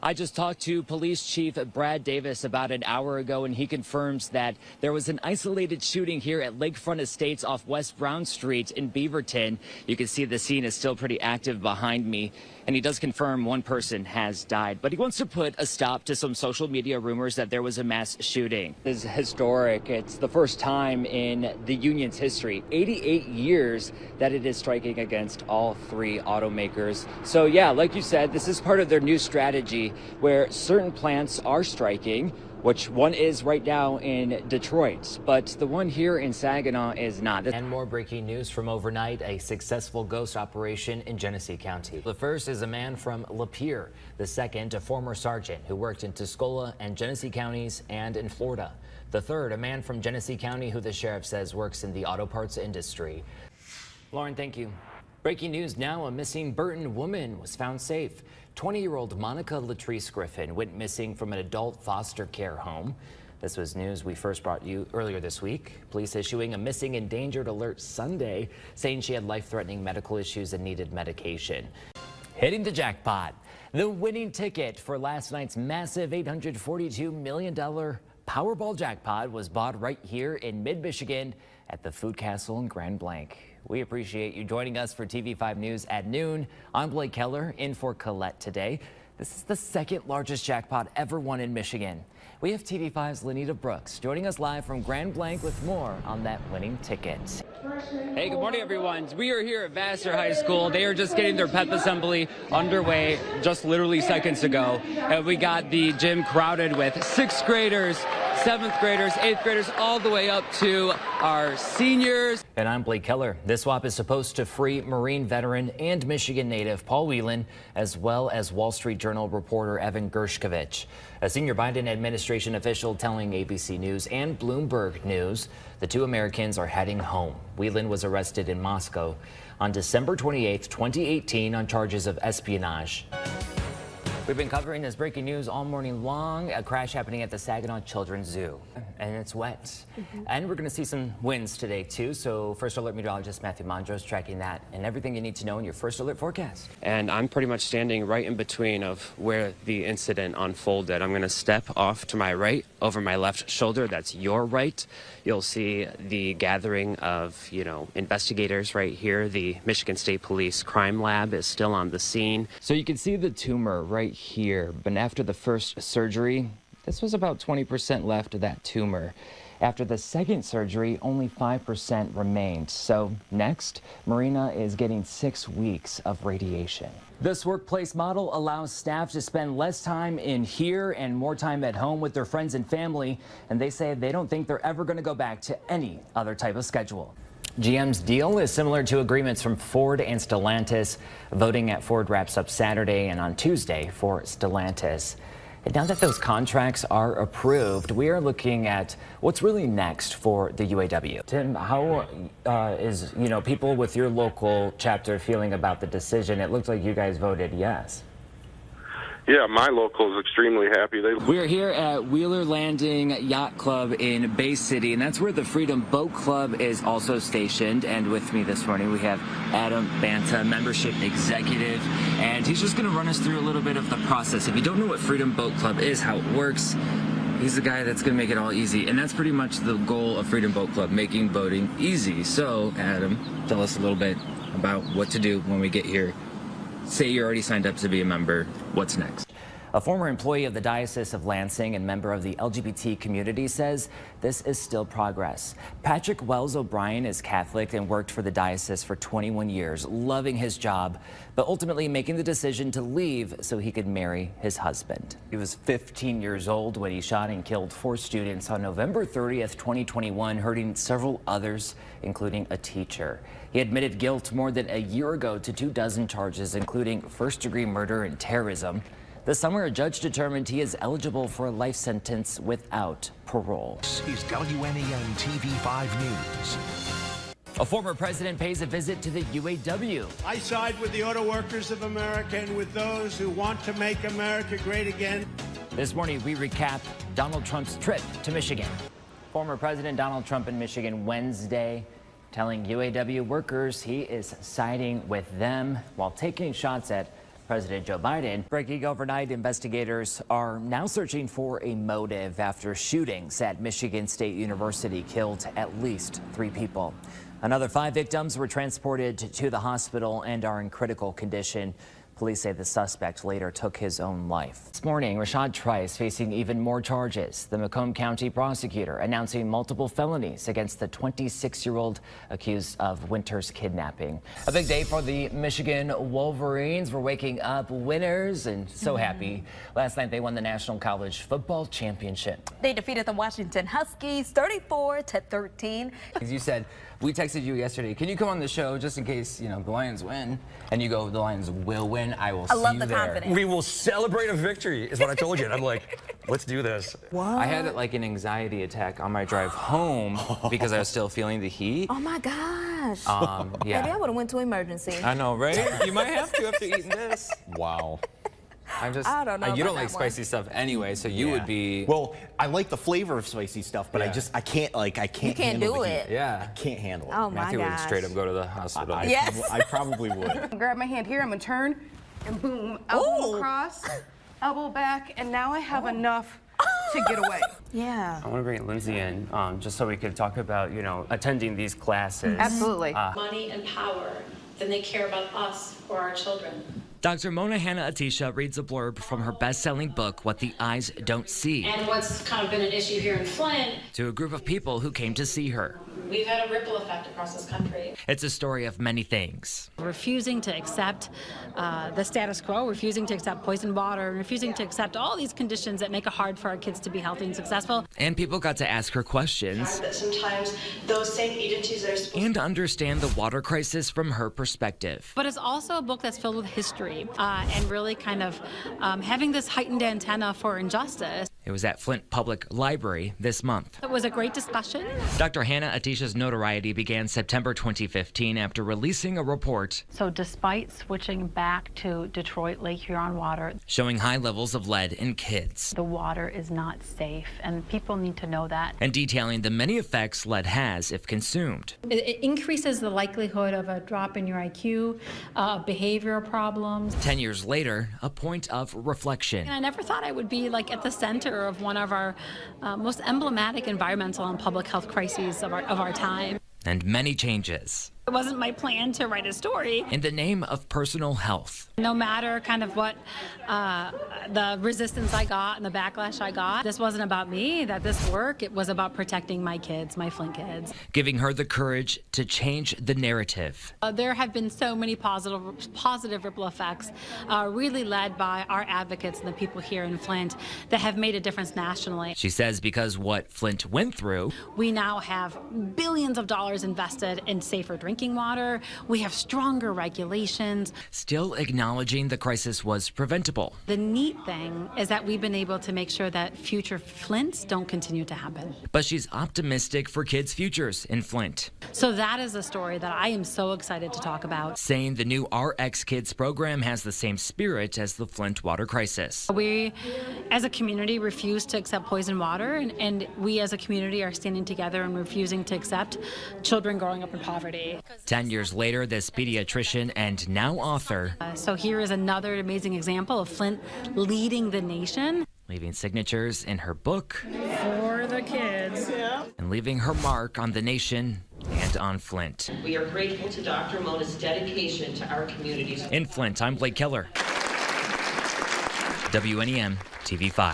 I just talked to Police Chief Brad Davis about an hour ago, and he confirms that there was an isolated shooting here at Lakefront Estates off West Brown Street in Beaverton. You can see the scene is still pretty active behind me, and he does confirm one person has died. But he wants to put a stop to some social media rumors that there was a mass shooting. This is historic. It's the first time in the union's history, 88 years, that it is striking against all three automakers. So yeah, like you said, this is part of their new strategy where certain plants are striking, which one is right now in Detroit, but the one here in Saginaw is not. And more breaking news from overnight, a successful ghost operation in Genesee County. The first is a man from Lapeer. The second, a former sergeant who worked in Tuscola and Genesee counties and in Florida. The third, a man from Genesee County who the sheriff says works in the auto parts industry. Lauren, thank you. Breaking news now, a missing Burton woman was found safe. 20-year-old Monica Latrice Griffin went missing from an adult foster care home. This was news we first brought you earlier this week. Police issuing a missing endangered alert Sunday, saying she had life-threatening medical issues and needed medication. Hitting the jackpot. The winning ticket for last night's massive $842 million Powerball jackpot was bought right here in mid-Michigan at the Food Castle in Grand Blanc. We appreciate you joining us for TV5 News at noon. I'm Blake Keller, in for Colette today. This is the second largest jackpot ever won in Michigan. We have TV5's Lenita Brooks joining us live from Grand Blanc with more on that winning ticket. Hey, good morning, everyone. We are here at Vassar High School. They are just getting their pep assembly underway just literally seconds ago. And we got the gym crowded with 6th graders, 7th graders, 8th graders, all the way up to our seniors. And I'm Blake Keller. This swap is supposed to free Marine veteran and Michigan native Paul Whelan, as well as Wall Street Journal reporter Evan Gershkovich. A senior Biden administration official telling ABC News and Bloomberg News the two Americans are heading home. Whelan was arrested in Moscow on December 28, 2018 on charges of espionage. We've been covering this breaking news all morning long. A crash happening at the Saginaw Children's Zoo, and it's wet. And we're going to see some winds today, too. So First Alert meteorologist Matthew Mondros tracking that and everything you need to know in your First Alert forecast. And I'm pretty much standing right in between of where the incident unfolded. I'm going to step off to my right, over my left shoulder. That's your right. You'll see the gathering of, investigators right here. The Michigan State Police Crime Lab is still on the scene. So you can see the tumor right here, but after the first surgery, this was about 20% left of that tumor. After the second surgery, only 5% remained. So next, Marina is getting 6 weeks of radiation. This workplace model allows staff to spend less time in here and more time at home with their friends and family, and they say they don't think they're ever going to go back to any other type of schedule. GM's deal is similar to agreements from Ford and Stellantis. Voting at Ford wraps up Saturday and on Tuesday for Stellantis. And now that those contracts are approved, we are looking at what's really next for the UAW. Tim, how is people with your local chapter feeling about the decision? It looks like you guys voted yes. Yeah, my local is extremely happy. We're here at Wheeler Landing Yacht Club in Bay City, and that's where the Freedom Boat Club is also stationed. And with me this morning, we have Adam Banta, membership executive, and he's just going to run us through a little bit of the process. If you don't know what Freedom Boat Club is, how it works, he's the guy that's going to make it all easy. And that's pretty much the goal of Freedom Boat Club, making boating easy. So, Adam, tell us a little bit about what to do when we get here. Say you're already signed up to be a member. What's next? A former employee of the Diocese of Lansing and member of the LGBT community says this is still progress. Patrick Wells O'Brien is Catholic and worked for the diocese for 21 years, loving his job, but ultimately making the decision to leave so he could marry his husband. He was 15 years old when he shot and killed 4 students on November 30th, 2021, hurting several others, including a teacher. He admitted guilt more than a year ago to 24 charges, including first-degree murder and terrorism. This summer, a judge determined he is eligible for a life sentence without parole. This is WNEN TV5 News. A former president pays a visit to the UAW. I side with the auto workers of America and with those who want to make America great again. This morning, we recap Donald Trump's trip to Michigan. Former President Donald Trump in Michigan Wednesday, telling UAW workers he is siding with them while taking shots at President Joe Biden. Breaking overnight, investigators are now searching for a motive after shootings at Michigan State University killed at least 3 people. Another 5 victims were transported to the hospital and are in critical condition. Police say the suspect later took his own life. This morning, Rashad Trice facing even more charges. The Macomb County prosecutor announcing multiple felonies against the 26-year-old accused of Winter's kidnapping. A big day for the Michigan Wolverines. We're waking up winners and so happy. Last night, they won the National College Football Championship. They defeated the Washington Huskies 34-13. As you said, we texted you yesterday, can you come on the show just in case, the Lions win? And you go, the Lions will win. I will see you there. I love the confidence. We will celebrate a victory, is what I told you. And I'm like, let's do this. What? I had like an anxiety attack on my drive home because I was still feeling the heat. Oh my gosh. Yeah. Maybe I would have went to emergency. I know, right? You might have to after eating this. Wow. I don't know. You don't like spicy stuff anyway, so you would be. Well, I like the flavor of spicy stuff, but I can't You can't do it. Yeah. I can't handle it. Oh my Matthew would gosh. straight up go to the hospital. Yes. I probably would. Grab my hand here, I'm gonna turn, and boom, elbow across, elbow back, and now I have enough to get away. Yeah. I want to bring Lindsay in just so we could talk about, attending these classes. Absolutely. Money and power than they care about us or our children. Dr. Mona Hanna-Attisha reads a blurb from her best-selling book, What the Eyes Don't See, And what's kind of been an issue here in Flint, to a group of people who came to see her. we've had a ripple effect across this country. It's a story of many things. Refusing to accept the status quo, refusing to accept poisoned water, refusing to accept all these conditions that make it hard for our kids to be healthy and successful. And people got to ask her questions That sometimes those same agencies that are supposed and understand the water crisis from her perspective. But it's also a book that's filled with history and really kind of having this heightened antenna for injustice. It was at Flint Public Library this month. It was a great discussion. Dr. Hanna-Attisha's notoriety began September 2015 after releasing a report So despite switching back to Detroit Lake Huron water, showing high levels of lead in kids the water is not safe, and people need to know that. and detailing the many effects lead has if consumed. It increases the likelihood of a drop in your IQ, behavioral problems. 10 years later, a point of reflection. And I never thought I would be at the center of one of our most emblematic environmental and public health crises of our time. And many changes. It wasn't my plan to write a story. In the name of personal health. No matter kind of what the resistance I got and the backlash I got, this wasn't about me, that this work, it was about protecting my kids, my Flint kids. Giving her the courage to change the narrative. There have been so many positive ripple effects, really led by our advocates and the people here in Flint that have made a difference nationally. She says because what Flint went through, we now have billions of dollars invested in safer drinking water. We have stronger regulations. still acknowledging the crisis was preventable. The neat thing is that we've been able to make sure that future Flints don't continue to happen. But she's optimistic for kids' futures in Flint. So that is a story that I am so excited to talk about. Saying the new RX Kids program has the same spirit as the Flint water crisis. We, as a community, refuse to accept poisoned water, and we as a community are standing together and refusing to accept children growing up in poverty. 10 years later, this pediatrician and now author So here is another amazing example of Flint leading the nation. leaving signatures in her book For the kids. and leaving her mark on the nation and on Flint. We are grateful to Dr. Mona's dedication to our communities. In Flint, I'm Blake Keller. WNEM TV 5.